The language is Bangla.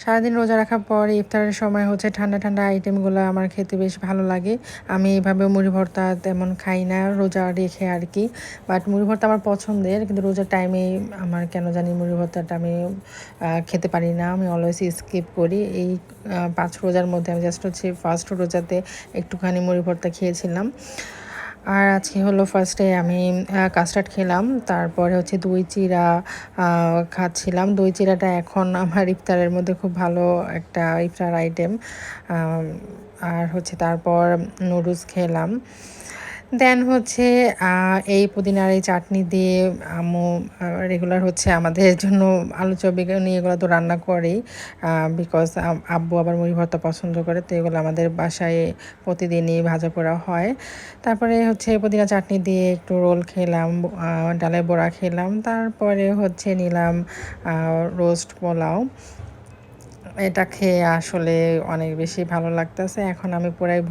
সারাদিন রোজা রাখার পর ইফতারের সময় হচ্ছে ঠান্ডা ঠান্ডা আইটেমগুলো আমার খেতে বেশ ভালো লাগে। আমি এইভাবে মুড়ি ভর্তা তেমন খাই না রোজা রেখে আর কি, বাট মুড়ি ভর্তা আমার পছন্দের, কিন্তু রোজার টাইমে আমার কেন জানি মুড়ি ভর্তাটা আমি খেতে পারি না, আমি অলওয়েজ স্কিপ করি। এই 5 রোজার মধ্যে আমি জাস্ট হচ্ছে ফার্স্ট রোজাতে একটুখানি মুড়ি ভর্তা খেয়েছিলাম। আর আজকে হলো ফার্স্টে আমি কাস্টার্ড খেলাম, তারপরে হচ্ছে দই চিড়া খাচ্ছিলাম। দই চিড়াটা এখন আমার ইফতারের মধ্যে খুব ভালো একটা ইফতার আইটেম। আর হচ্ছে তারপর নুডলস খেলাম। দেন হচ্ছে এই পুদিনার এই চাটনি দিয়ে আম্মু রেগুলার হচ্ছে আমাদের জন্য আলু চপ বেগুনি এগুলো তো রান্না করেই, বিকজ আব্বু আবার মুড়ি ভর্তা পছন্দ করে, তো এগুলো আমাদের বাসায় প্রতিদিনই ভাজা পোড়া হয়। তারপরে হচ্ছে পুদিনা চাটনি দিয়ে একটু রোল খেলাম, ডালের বড়া খেলাম, তারপরে হচ্ছে নিলাম রোস্ট পোলাও। এটা খেয়ে আসলে অনেক বেশি ভালো লাগতেছে, এখন আমি পুরাই